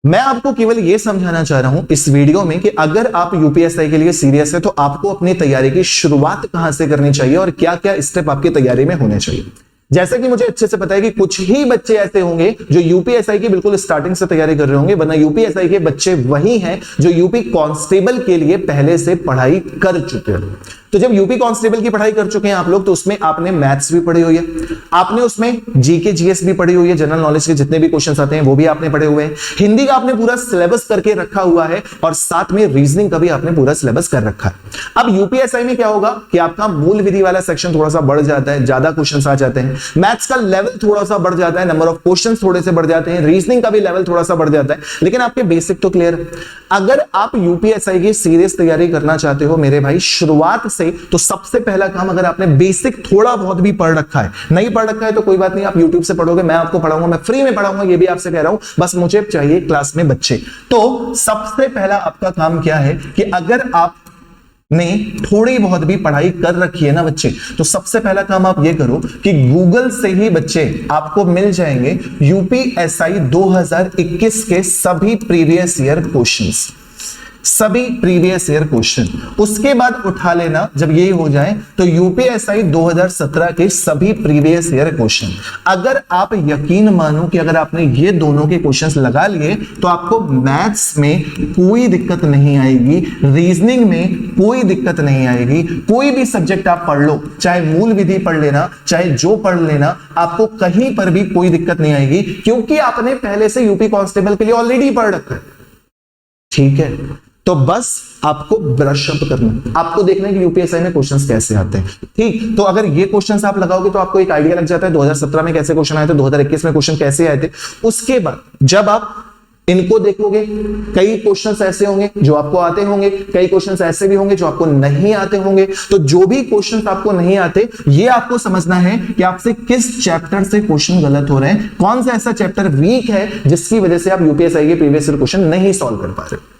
मैं आपको केवल यह समझाना चाह रहा हूं इस वीडियो में कि अगर आप यूपीएसआई के लिए सीरियस है तो आपको अपनी तैयारी की शुरुआत कहां से करनी चाहिए और क्या क्या स्टेप आपकी तैयारी में होने चाहिए। जैसा कि मुझे अच्छे से पता है कि कुछ ही बच्चे ऐसे होंगे जो यूपीएसआई की बिल्कुल स्टार्टिंग से तैयारी कर रहे होंगे, वरना यूपीएसआई के बच्चे वही हैं जो यूपी कांस्टेबल के लिए पहले से पढ़ाई कर चुके हैं। तो जब यूपी कांस्टेबल की पढ़ाई कर चुके हैं आप लोग, तो उसमें आपने मैथ्स भी पढ़ी हुई है, आपने उसमें जीके जीएस भी पढ़ी हुई है, जनरल नॉलेज के जितने भी क्वेश्चंस आते हैं वो भी आपने पढ़े हुए हैं, हिंदी का आपने पूरा सिलेबस करके रखा हुआ है और साथ में रीजनिंग का भी आपने पूरा सिलेबस कर रखा है। अब यूपीएसआई में क्या होगा कि आपका मूल विधि वाला सेक्शन थोड़ा सा बढ़ जाता है, ज्यादा क्वेश्चंस आ जाते हैं, मैथ्स का लेवल थोड़ा सा बढ़ जाता है, नंबर ऑफ क्वेश्चंस थोड़े से बढ़ जाते हैं, रीजनिंग का भी लेवल थोड़ा सा बढ़ जाता है, लेकिन आपके बेसिक तो क्लियर है। अगर आप यूपीएसआई की सीरियस तैयारी करना चाहते हो मेरे भाई शुरुआत से, तो सबसे पहला काम, अगर आपने बेसिक थोड़ा बहुत भी पढ़ रखा है, नहीं पढ़ रखा है तो कोई बात नहीं, आप YouTube से पढ़ोगे, मैं आपको पढ़ाऊंगा, मैं फ्री में पढ़ाऊंगा, ये भी आपसे कह रहा हूं, बस मुझे चाहिए क्लास में बच्चे। तो सबसे पहला आपका काम क्या है कि अगर आप ने थोड़ी बहुत भी पढ़ाई कर रखी है ना बच्चे, तो सबसे पहला काम आप ये करो कि गूगल से ही बच्चे आपको मिल जाएंगे यूपीएसआई 2021 के सभी प्रीवियस ईयर क्वेश्चंस, सभी प्रीवियस ईयर क्वेश्चन। उसके बाद उठा लेना, जब ये हो जाए तो यूपीएसआई 2017 के सभी प्रीवियस ईयर क्वेश्चन। अगर आप यकीन मानो कि अगर आपने ये दोनों के क्वेश्चंस लगा लिए तो आपको मैथ्स में कोई दिक्कत नहीं आएगी, रीजनिंग में कोई दिक्कत नहीं आएगी, कोई भी सब्जेक्ट आप पढ़ लो, चाहे मूल विधि पढ़ लेना, चाहे जो पढ़ लेना, आपको कहीं पर भी कोई दिक्कत नहीं आएगी, क्योंकि आपने पहले से यूपी कांस्टेबल के लिए ऑलरेडी पढ़ रखा है। ठीक है, तो बस आपको ब्रश अप करना, आपको देखना है कि यूपीएसआई में क्वेश्चंस कैसे आते हैं। ठीक, तो अगर ये क्वेश्चंस आप लगाओगे तो आपको एक आइडिया लग जाता है 2017 में कैसे क्वेश्चन आए थे, 2021 में क्वेश्चन कैसे आए थे। उसके बाद जब आप इनको देखोगे, कई क्वेश्चंस ऐसे होंगे जो आपको आते होंगे, कई क्वेश्चंस ऐसे भी होंगे जो आपको नहीं आते होंगे। तो जो भी क्वेश्चंस आपको नहीं आते, ये आपको समझना है कि आपसे किस चैप्टर से क्वेश्चन गलत हो रहे हैं, कौन सा ऐसा चैप्टर वीक है जिसकी वजह से आप यूपीएसआई के प्रीवियस ईयर क्वेश्चन नहीं सॉल्व कर पा रहे।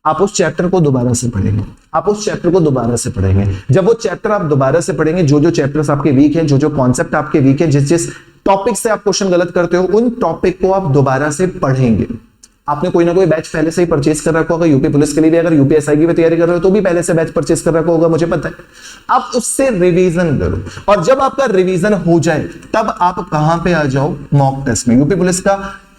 आप उस चैप्टर को दोबारा से पढ़ेंगे, आप उस चैप्टर को दोबारा से पढ़ेंगे। जब वो चैप्टर आप दोबारा से पढ़ेंगे, जो जो चैप्टर्स आपके वीक हैं, जो जो कॉन्सेप्ट आपके वीक है, जिस जिस टॉपिक से आप क्वेश्चन गलत करते हो, उन टॉपिक को आप दोबारा से पढ़ेंगे। आपने कोई ना कोई बैच पहले से ही परचेज कर रखा होगा, यूपी पुलिस के लिए भी, अगर यूपीएसआई की भी तैयारी कर रहे हो तो भी पहले से बैच परचेज कर रखा होगा, मुझे पता है। आप उससे रिवीजन करो, और जब आपका रिवीजन हो जाए तब आप कहां पे आ जाओ, मॉक टेस्ट में। यूपी पुलिस का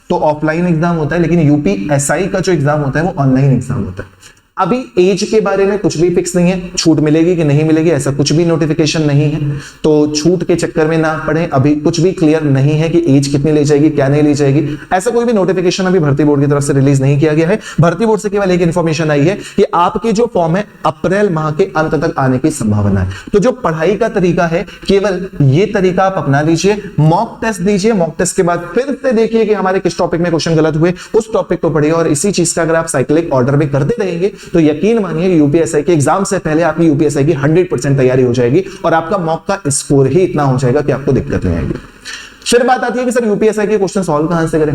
तो ऑफलाइन एग्जाम होता है, लेकिन यूपीएसआई का जो एग्जाम होता है वो ऑनलाइन एग्जाम होता है। अभी एज के बारे में कुछ भी फिक्स नहीं है, छूट मिलेगी कि नहीं मिलेगी ऐसा कुछ भी नोटिफिकेशन नहीं है, तो छूट के चक्कर में ना पड़े। अभी कुछ भी क्लियर नहीं है कि एज कितनी ले जाएगी, क्या नहीं ले जाएगी, ऐसा कोई भी नोटिफिकेशन अभी भर्ती बोर्ड की तरफ से रिलीज नहीं किया गया है। भर्ती बोर्ड से केवल एक इंफॉर्मेशन आई है कि आपके जो फॉर्म है अप्रैल माह के अंत तक आने की संभावना है। तो जो पढ़ाई का तरीका है केवल ये तरीका आप अपना लीजिए, मॉक टेस्ट दीजिए, मॉक टेस्ट के बाद फिर से देखिए कि हमारे किस टॉपिक में क्वेश्चन गलत हुए, उस टॉपिक को पढ़िए। और इसी चीज का अगर आप साइक्लिक ऑर्डर में करते रहेंगे तो यकीन मानिए कि यूपीएसआई के एग्जाम से पहले आपकी यूपीएसआई की 100% तैयारी हो जाएगी और आपका मॉक का स्कोर ही इतना हो जाएगा कि आपको दिक्कत नहीं आएगी। फिर बात आती है कि सर यूपीएसआई के क्वेश्चन सॉल्व कहां से करें,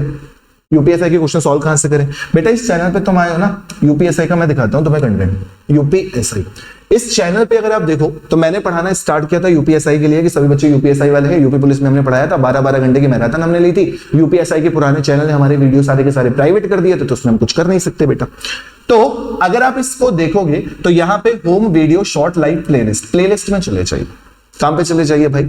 यूपीएसआई के क्वेश्चन सॉल्व कहां से करें। बेटा इस चैनल पे तुम आए हो ना, यूपीएसआई का मैं दिखाता हूं तुम्हें कंटेंट। यूपीएसआई इस चैनल पे अगर आप देखो तो मैंने पढ़ाना स्टार्ट किया था यूपीएसआई के लिए कि सभी बच्चे यूपीएसआई वाले हैं। यूपी पुलिस में हमने पढ़ाया था, 12-12 घंटे की मैराथन हमने ली थी। यूपीएसआई के पुराने चैनल ने हमारे वीडियो सारे के सारे प्राइवेट कर दिए थे, तो उसमें हम कुछ कर नहीं सकते बेटा। तो अगर आप इसको देखोगे तो यहां पे home video short live playlist में चले जाइए। कहां पे चले जाइए भाई,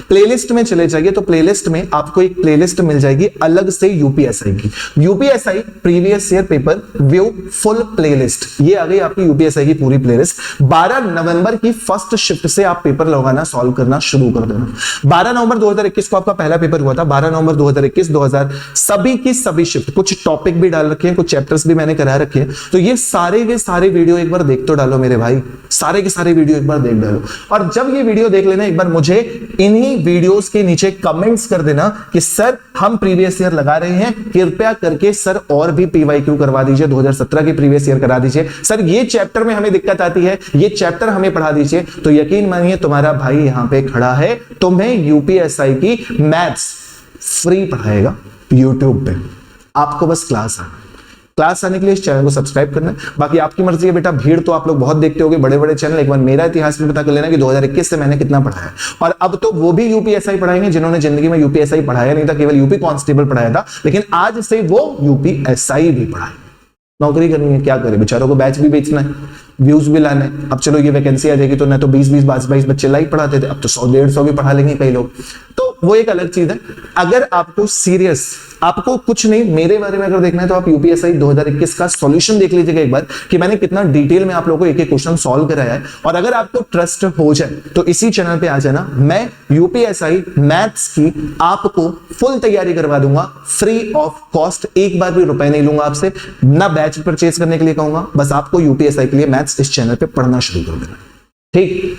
प्लेलिस्ट में चले जाइए। तो प्लेलिस्ट में आपको एक प्लेलिस्ट मिल जाएगी अलग से यूपीएसआई की, UPSI previous year pay per view full playlist. ये आ गई आपकी यूपीएसआई की पूरी प्लेलिस्ट। 12 नवंबर की फर्स्ट शिफ्ट से आप पेपर लगाना सॉल्व करना शुरू कर देना। 12 नवंबर 2021 को आपका पहला पेपर हुआ था। 12 नवंबर 2021 2000 सभी की सभी शिफ्ट, कुछ टॉपिक भी डाल रखे हैं, कुछ चैप्टर्स भी मैंने करा रखे हैं। तो ये सारे के सारे वीडियो एक बार देख तो डालो मेरे भाई, सारे के सारे वीडियो एक बार देख डालो। और जब ये वीडियो देख एक बार मुझे इन्हीं वीडियोस के नीचे कमेंट्स कर देना कि सर हम प्रीवियस ईयर लगा रहे हैं, कृपया करके सर और भी पीवाईक्यू करवा दीजिए, 2017 की प्रीवियस ईयर करा दीजिए, सर ये चैप्टर में हमें दिक्कत आती है, ये चैप्टर हमें पढ़ा दीजिए। तो यकीन मानिए तुम्हारा भाई यहां पे खड़ा है, तुम्हें यूपीएसआई की मैथ्स फ्री पढ़ाएगा यूट्यूब पे। आपको बस क्लास आना, क्लास आने के लिए इस चैनल को सब्सक्राइब करना है। बाकी आपकी मर्जी है बेटा, भीड़ तो आप लोग बहुत देखते होगे, बड़े बड़े चैनल। एक बार मेरा इतिहास भी पता कर लेना कि 2021 से मैंने कितना पढ़ाया है। और अब तो वो भी यूपीएसआई पढ़ाएंगे जिन्होंने जिंदगी में यूपीएसआई पढ़ाया नहीं था, केवल यूपी कांस्टेबल पढ़ाया था, लेकिन आज से वो यूपीएसआई भी पढ़ाएंगे। नौकरी करनी है, क्या करे बेचारों को, बैच भी बेचना है, व्यूज भी लाने। अब चलो ये वैकेंसी आ जाएगी तो ना तो 20-20 22-22 बच्चे लाइव पढ़ाते थे, अब तो 100-150 भी पढ़ा लेंगे कई लोग, तो वो एक अलग चीज है। अगर आपको सीरियस, आपको कुछ नहीं मेरे बारे में अगर देखना है तो आप यूपीएसआई 2021 का सॉल्यूशन देख लीजिएगा एक बार कि मैंने कितना डिटेल में आप लोगों को एक एक क्वेश्चन सॉल्व कराया है। और अगर आपको ट्रस्ट हो जाए तो इसी चैनल पे आ जाना, मैं यूपीएसआई मैथ्स की आपको फुल तैयारी करवा दूंगा फ्री ऑफ कॉस्ट, एक बार भी रुपए नहीं लूंगा आपसे, ना बैच परचेज करने के लिए कहूंगा, बस आपको यूपीएसआई के लिए मैथ्स इस चैनल पे पढ़ना शुरू कर देना। ठीक,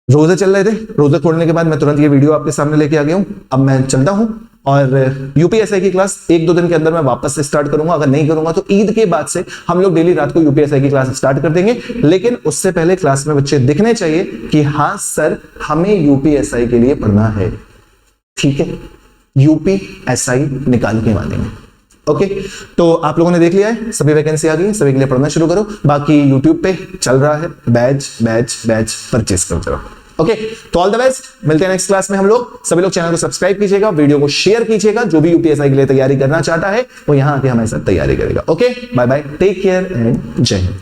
रोजे चल रहे थे, रोजे खोलने के बाद मैं तुरंत ये वीडियो आपके सामने लेके आ गया हूं। अब मैं चलता हूं और यूपीएसआई की क्लास 1-2 दिन के अंदर मैं वापस से स्टार्ट करूंगा। अगर नहीं करूंगा तो ईद के बाद से हम लोग डेली रात को यूपीएसआई की क्लास स्टार्ट कर देंगे, लेकिन उससे पहले क्लास में बच्चे दिखने चाहिए कि हाँ सर हमें यूपीएसआई के लिए पढ़ना है। ठीक है, यूपीएसआई निकाल के मानेंगे। ओके, तो आप लोगों ने देख लिया है, सभी वैकेंसी आ गई, सभी के लिए पढ़ना शुरू करो। बाकी यूट्यूब पे चल रहा है बैच बैच बैच परचेस करते रहो। ओके, तो ऑल द बेस्ट, मिलते हैं नेक्स्ट क्लास में हम लोग। सभी लोग चैनल को सब्सक्राइब कीजिएगा, वीडियो को शेयर कीजिएगा, जो भी यूपीएसआई के लिए तैयारी करना चाहता है वो यहां आके हमारे साथ तैयारी करेगा। Okay, bye bye, take care and जय हिंद।